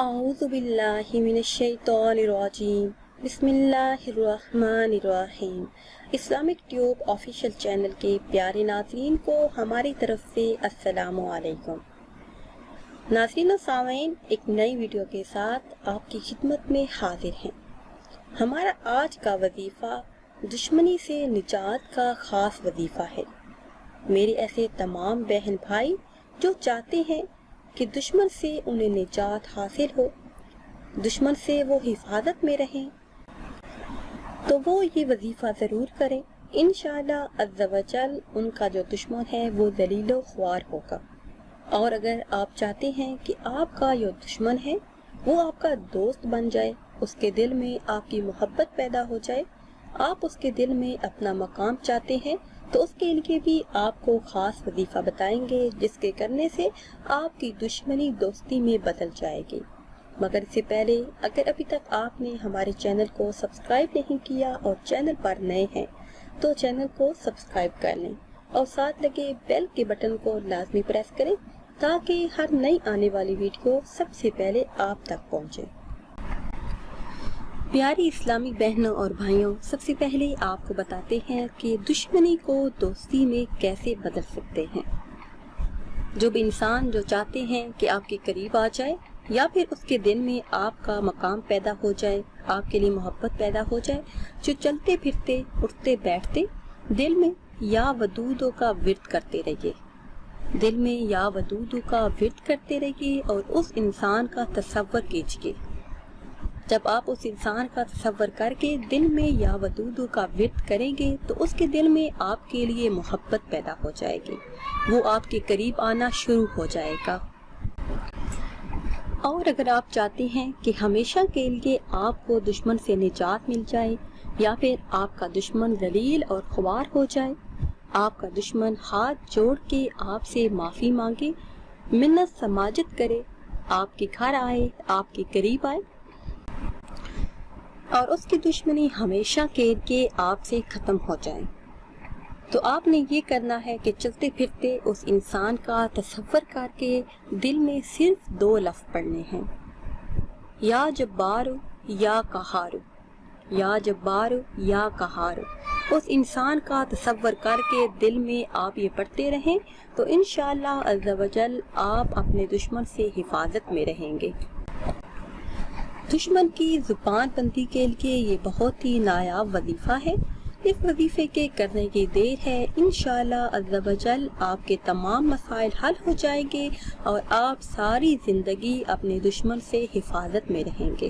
اعوذ باللہ من الشیطان الرجیم بسم اللہ الرحمن الرحیم۔ اسلامک ٹیوب آفیشیل چینل کے پیارے ناظرین کو ہماری طرف سے السلام علیکم۔ ناظرین و سامعین، ایک نئی ویڈیو کے ساتھ آپ کی خدمت میں حاضر ہیں۔ ہمارا آج کا وظیفہ دشمنی سے نجات کا خاص وظیفہ ہے۔ میرے ایسے تمام بہن بھائی جو چاہتے ہیں کہ دشمن سے انہیں نجات حاصل ہو، دشمن سے وہ حفاظت میں رہیں، تو وہ یہ وظیفہ ضرور کریں۔ انشاءاللہ عز و جل ان کا جو دشمن ہے وہ ذلیل و خوار ہوگا۔ اور اگر آپ چاہتے ہیں کہ آپ کا جو دشمن ہے وہ آپ کا دوست بن جائے، اس کے دل میں آپ کی محبت پیدا ہو جائے، آپ اس کے دل میں اپنا مقام چاہتے ہیں، تو اس کے لیے بھی آپ کو خاص وظیفہ بتائیں گے، جس کے کرنے سے آپ کی دشمنی دوستی میں بدل جائے گی۔ مگر اس سے پہلے اگر ابھی تک آپ نے ہمارے چینل کو سبسکرائب نہیں کیا اور چینل پر نئے ہیں تو چینل کو سبسکرائب کر لیں اور ساتھ لگے بیل کے بٹن کو لازمی پریس کریں تاکہ ہر نئی آنے والی ویڈیو سب سے پہلے آپ تک پہنچے۔ پیاری اسلامی بہنوں اور بھائیوں، سب سے پہلے آپ کو بتاتے ہیں کہ دشمنی کو دوستی میں کیسے بدل سکتے ہیں۔ جو بھی انسان جو چاہتے ہیں کہ آپ کے قریب آ جائے یا پھر اس کے دل میں آپ کا مقام پیدا ہو جائے، آپ کے لیے محبت پیدا ہو جائے، جو چلتے پھرتے اٹھتے بیٹھتے دل میں یا ودودوں کا ورد کرتے رہیے، دل میں یا ودودوں کا ورد کرتے رہیے اور اس انسان کا تصور کیجیے۔ جب آپ اس انسان کا تصور کر کے دل میں یا ودودوں کا ورد کریں گے تو اس کے دل میں آپ کے لیے محبت پیدا ہو جائے گی، وہ آپ کے قریب آنا شروع ہو جائے گا۔ اور اگر آپ چاہتے ہیں کہ ہمیشہ کے لیے آپ کو دشمن سے نجات مل جائے یا پھر آپ کا دشمن ذلیل اور خوار ہو جائے، آپ کا دشمن ہاتھ جوڑ کے آپ سے معافی مانگے، منت سماجت کرے، آپ کے گھر آئے، آپ کے قریب آئے اور اس کی دشمنی ہمیشہ کے لیے آپ سے ختم ہو جائے، تو آپ نے یہ کرنا ہے کہ چلتے پھرتے اس انسان کا تصور کر کے دل میں صرف 2 لفظ پڑھنے ہیں، یا جبارو یا قہارو، یا جبارو یا قہارو۔ اس انسان کا تصور کر کے دل میں آپ یہ پڑھتے رہیں تو انشاءاللہ عز و جل آپ اپنے دشمن سے حفاظت میں رہیں گے۔ دشمن کی زبان بندی کے لیے یہ بہت ہی نایاب وظیفہ ہے۔ اس وظیفے کے کرنے کی دیر ہے، انشاءاللہ عز و جل آپ کے تمام مسائل حل ہو جائیں گے اور آپ ساری زندگی اپنے دشمن سے حفاظت میں رہیں گے۔